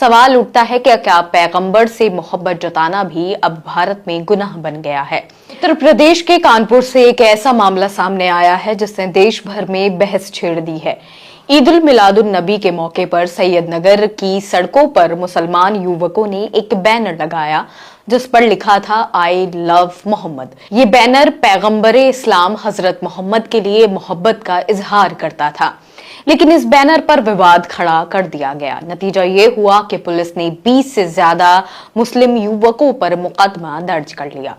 सवाल उठता है कि क्या पैगंबर से मोहब्बत जताना भी अब भारत में गुनाह बन गया है। उत्तर प्रदेश के कानपुर से एक ऐसा मामला सामने आया है जिसने देश भर में बहस छेड़ दी है। ईद उल मिलादुन नबी के मौके पर सैयदनगर की सड़कों पर मुसलमान युवकों ने एक बैनर लगाया जिस पर लिखा था आई लव मोहम्मद। ये बैनर पैगंबरे इस्लाम हजरत मोहम्मद के लिए मोहब्बत का इजहार करता था, लेकिन इस बैनर पर विवाद खड़ा कर दिया गया। नतीजा ये हुआ कि पुलिस ने 20 से ज्यादा मुस्लिम युवकों पर मुकदमा दर्ज कर लिया।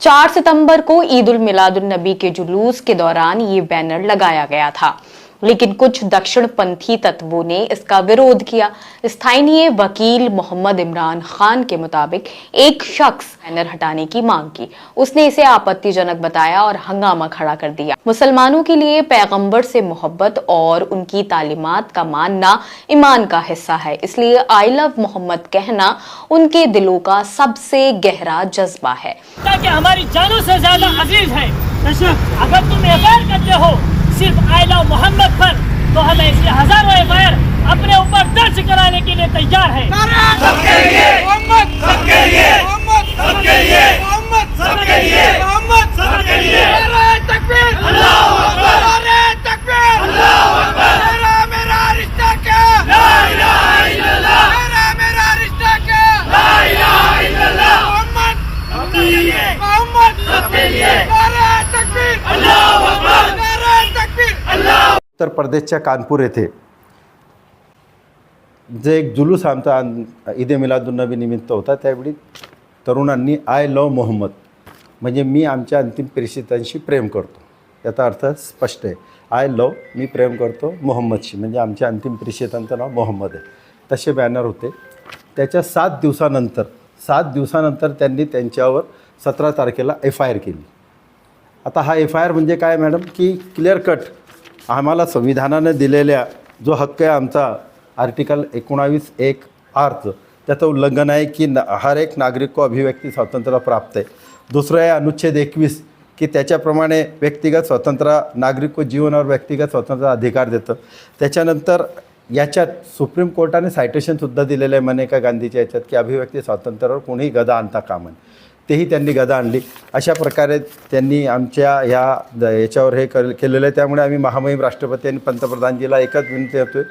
4 सितंबर को ईद उल मिलादुन नबी के जुलूस के दौरान ये बैनर लगाया गया था, लेकिन कुछ दक्षिणपंथी तत्वों ने इसका विरोध किया। स्थानीय वकील मोहम्मद इमरान खान के मुताबिक एक शख्स बैनर हटाने की मांग की। उसने इसे आपत्तिजनक बताया और हंगामा खड़ा कर दिया। मुसलमानों के लिए पैगंबर से मोहब्बत और उनकी तालीमात का मानना ईमान का हिस्सा है, इसलिए आई लव मोहम्मद कहना उनके दिलों का सबसे गहरा जज्बा है। ताकि हमारी जानों से ज्यादा अजीज है। अगर तुम एफआईआर करते हो सिर्फ आई लव मोहम्मद पर, तो हम ऐसे हजारों एफआईआर अपने ऊपर दर्ज कराने के लिए तैयार है। सबके लिए मोहम्मद, सबके लिए मोहम्मद, सबके लिए मोहम्मद, सबके लिए मोहम्मद, सबके लिए नारे तकबीर, अल्लाहू अकबर, नारे तकबीर, अल्लाहू अकबर। मेरा रिश्ता क्या, ला इलाहा इल्लल्लाह, मेरा रिश्ता क्या, ला इलाहा इल्लल्लाह। मोहम्मद सबके लिए, मोहम्मद सबके लिए, नारे तकबीर, अल्लाहू अकबर, नारे तकबीर, अल्लाह। उत्तर प्रदेशच्या कानपूर येथे जे एक जुलूस आमचा ईद ए मिलादुन्नबी निमित्त होता, त्यावेळी तरुणांनी आय लव मोहम्मद म्हणजे मी आमच्या अंतिम प्रेषितांशी प्रेम करतो, याचा अर्थ स्पष्ट आहे। आय लव मी प्रेम करतो मोहम्मदशी, म्हणजे आमच्या अंतिम प्रेषितांचं नाव मोहम्मद आहे, तसे बॅनर होते। त्याच्या 7 दिवसानंतर त्यांनी त्यांच्यावर 17 तारखेला FIR केली। आता हा FIR म्हणजे काय मॅडम, की क्लिअर कट आम्हाला संविधानाने दिलेल्या जो हक्क आहे आमचा आर्टिकल 19(1) अर्थ, त्याचं उल्लंघन आहे की हर एक नागरिक को अभिव्यक्ती स्वातंत्र्य प्राप्त आहे। दुसरं आहे अनुच्छेद 21 की त्याच्याप्रमाणे व्यक्तिगत स्वातंत्र्य नागरिक को जीवन और व्यक्तिगत स्वातंत्र्य अधिकार देतं। त्याच्यानंतर याच्यात सुप्रीम कोर्टाने सायटेशनसुद्धा दिलेलं आहे मनेका गांधीच्या याच्यात की अभिव्यक्ती स्वातंत्र्यावर कोणीही गदा आणता कामा नये, तेही त्यांनी गदा आणली। अशा प्रकारे त्यांनी आमच्या ह्या याच्यावर हे केलेलं आहे। त्यामुळे आम्ही महामहिम राष्ट्रपती आणि पंतप्रधानजीला एकच विनंती करतोय